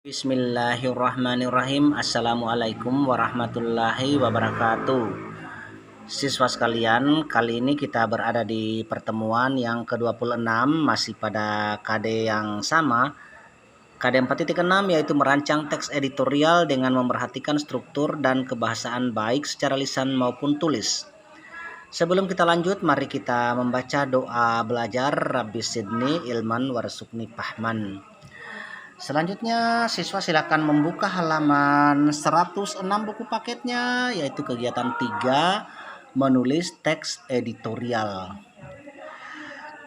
Bismillahirrahmanirrahim. Assalamualaikum warahmatullahi wabarakatuh. Siswa sekalian, kali ini kita berada di pertemuan yang ke-26, masih pada KD yang sama, KD 4.6, yaitu merancang teks editorial dengan memperhatikan struktur dan kebahasaan baik secara lisan maupun tulis. Sebelum kita lanjut, mari kita membaca doa belajar Rabbi Sidni Ilman Warsukni Fahman. Selanjutnya, siswa silakan membuka halaman 106 buku paketnya, yaitu kegiatan 3, menulis teks editorial.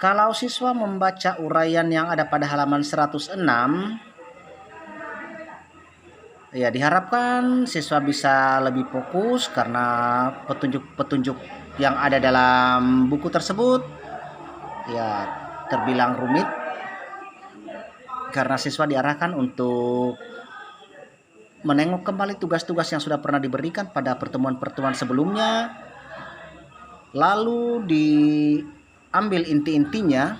Kalau siswa membaca uraian yang ada pada halaman 106, ya diharapkan siswa bisa lebih fokus karena petunjuk-petunjuk yang ada dalam buku tersebut ya terbilang rumit, karena siswa diarahkan untuk menengok kembali tugas-tugas yang sudah pernah diberikan pada pertemuan-pertemuan sebelumnya, lalu diambil inti-intinya,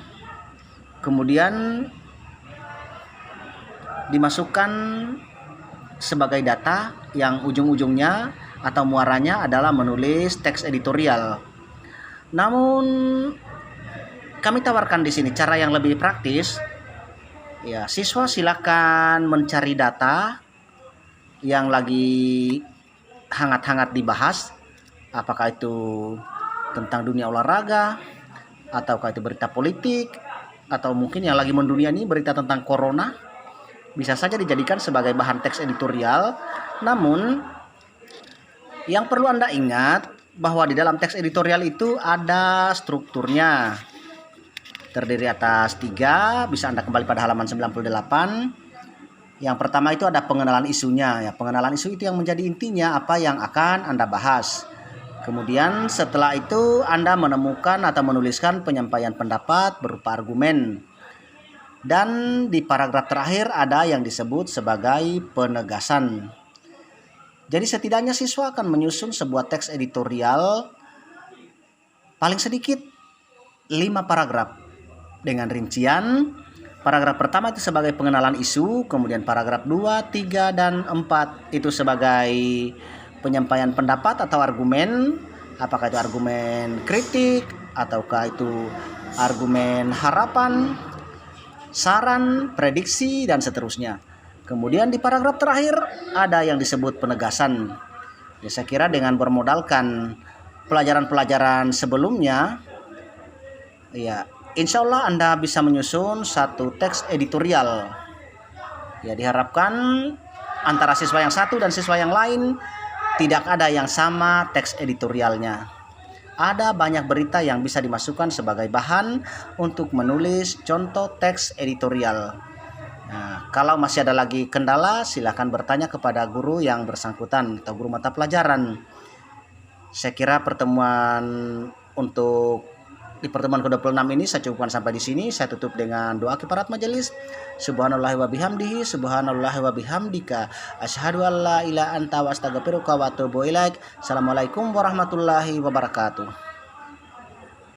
kemudian dimasukkan sebagai data yang ujung-ujungnya atau muaranya adalah menulis teks editorial. Namun kami tawarkan di sini cara yang lebih praktis. Ya, siswa silakan mencari data yang lagi hangat-hangat dibahas, apakah itu tentang dunia olahraga, ataukah itu berita politik, atau mungkin yang lagi mendunia ini berita tentang corona, bisa saja dijadikan sebagai bahan teks editorial. Namun, yang perlu Anda ingat bahwa di dalam teks editorial itu ada strukturnya. Terdiri atas 3, bisa Anda kembali pada halaman 98. Yang pertama itu ada pengenalan isunya. Ya, pengenalan isu itu yang menjadi intinya apa yang akan Anda bahas. Kemudian setelah itu Anda menemukan atau menuliskan penyampaian pendapat berupa argumen. Dan di paragraf terakhir ada yang disebut sebagai penegasan. Jadi setidaknya siswa akan menyusun sebuah teks editorial paling sedikit 5 paragraf. Dengan rincian, paragraf pertama itu sebagai pengenalan isu, kemudian paragraf 2, 3, dan 4 itu sebagai penyampaian pendapat atau argumen, apakah itu argumen kritik, ataukah itu argumen harapan, saran, prediksi, dan seterusnya. Kemudian di paragraf terakhir ada yang disebut penegasan. Ya, saya kira dengan bermodalkan pelajaran-pelajaran sebelumnya, ya insya Allah Anda bisa menyusun satu teks editorial. Ya, diharapkan antara siswa yang satu dan siswa yang lain tidak ada yang sama teks editorialnya. Ada banyak berita yang bisa dimasukkan sebagai bahan untuk menulis contoh teks editorial. Nah, kalau masih ada lagi kendala, silakan bertanya kepada guru yang bersangkutan atau guru mata pelajaran. Saya kira di pertemuan ke-26 ini saya cukupkan sampai di sini. Saya tutup dengan doa kifarat majelis. Subhanallahi wa bihamdihi, subhanallahi wa bihamdika, asyhadu an la ilaha anta wa astaghfiruka wa atubu ilaik. Assalamualaikum warahmatullahi wabarakatuh.